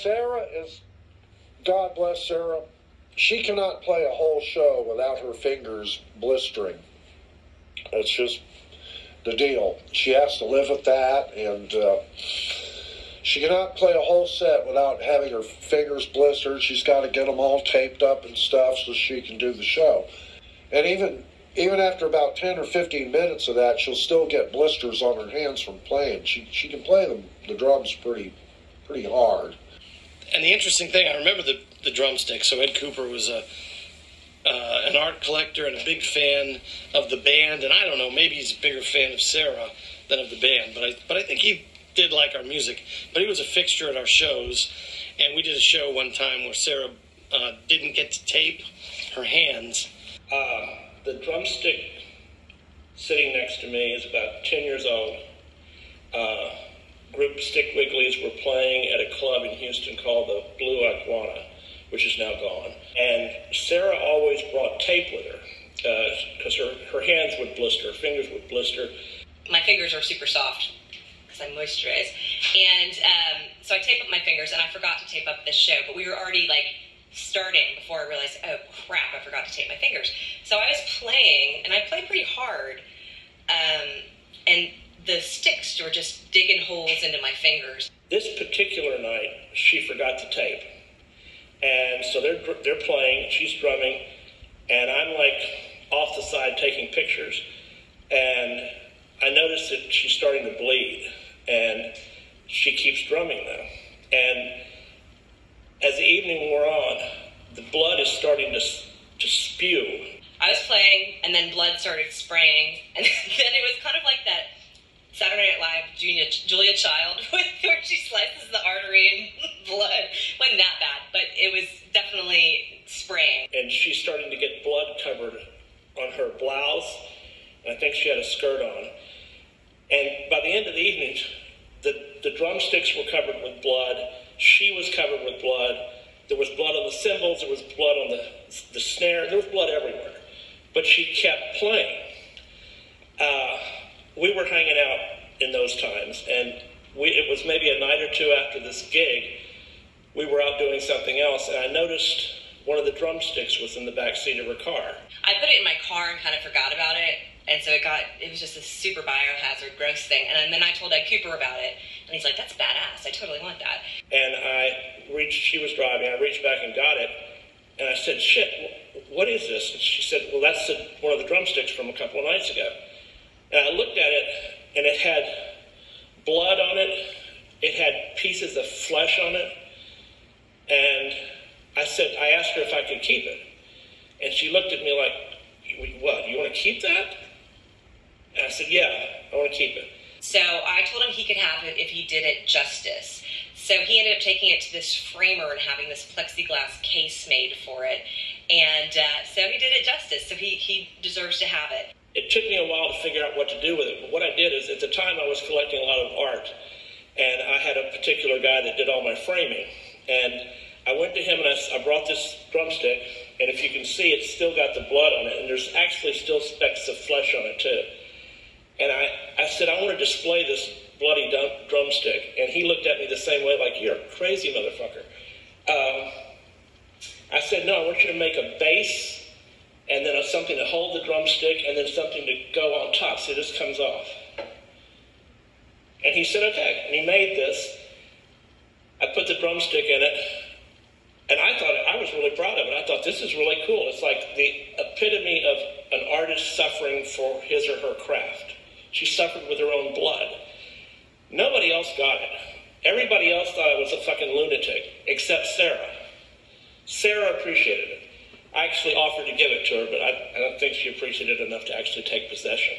Sarah is, God bless Sarah, she cannot play a whole show without her fingers blistering. It's just the deal. She has to live with that, and she cannot play a whole set without having her fingers blistered. She's got to get them all taped up and stuff so she can do the show. And even after about 10 or 15 minutes of that, she'll still get blisters on her hands from playing. She can play the drums pretty hard. And the interesting thing, I remember the drumstick. So Ed Cooper was an art collector and a big fan of the band, and I don't know, maybe he's a bigger fan of Sarah than of the band, but I think he did like our music. But he was a fixture at our shows, and we did a show one time where Sarah didn't get to tape her hands. The drumstick sitting next to me is about 10 years old. Group Stick Wigglies were playing at a club in Houston called the Blue Iguana, which is now gone. And Sarah always brought tape with her because her hands would blister, her fingers would blister. My fingers are super soft because I moisturize. And so I tape up my fingers, and I forgot to tape up this show, but we were already starting before I realized, oh crap, I forgot to tape my fingers. So I was playing, and I played pretty hard, and the sticks were just digging holes into my fingers. This particular night, she forgot to tape. And so they're playing, she's drumming, and I'm off the side taking pictures, and I noticed that she's starting to bleed, and she keeps drumming though. And as the evening wore on, the blood is starting to spew. I was playing, and then blood started spraying, and then it was kind of like that Saturday Night Live Julia Child where she slices the artery and blood. It wasn't that bad, but it was definitely spraying. And she's starting to get blood covered on her blouse, and I think she had a skirt on. And by the end of the evening, the drumsticks were covered with blood. She was covered with blood. There was blood on the cymbals. There was blood on the snare. There was blood everywhere. But she kept playing. We were hanging out in those times, and it was maybe a night or two after this gig. We were out doing something else, and I noticed one of the drumsticks was in the back seat of her car. I put it in my car and kind of forgot about it, and so it was just a super biohazard gross thing. And then I told Ed Cooper about it, and he's like, that's badass, I totally want that. And she was driving, I reached back and got it, and I said, shit, what is this? And she said, well, that's one of the drumsticks from a couple of nights ago. And I looked at it, and it had blood on it, it had pieces of flesh on it, and I asked her if I could keep it. And she looked at me like, what, you want to keep that? And I said, yeah, I want to keep it. So I told him he could have it if he did it justice. So he ended up taking it to this framer and having this plexiglass case made for it. And so he did it justice, so he deserves to have it. It took me a while to figure out what to do with it. But what I did is, at the time I was collecting a lot of art, and I had a particular guy that did all my framing. And I went to him and I brought this drumstick, and if you can see, it's still got the blood on it, and there's actually still specks of flesh on it too. And I said, I want to display this bloody drumstick. And he looked at me the same way, like, you're a crazy motherfucker. I said, no, I want you to make a base, and then something to hold the drumstick, and then something to go on top so this comes off. And he said, okay. And he made this. I put the drumstick in it, and I was really proud of it. I thought, this is really cool. It's like the epitome of an artist suffering for his or her craft. She suffered with her own blood. Nobody else got it. Everybody else thought I was a fucking lunatic, except Sarah. Sarah appreciated it. I actually offered to give it to her, but I don't think she appreciated it enough to actually take possession.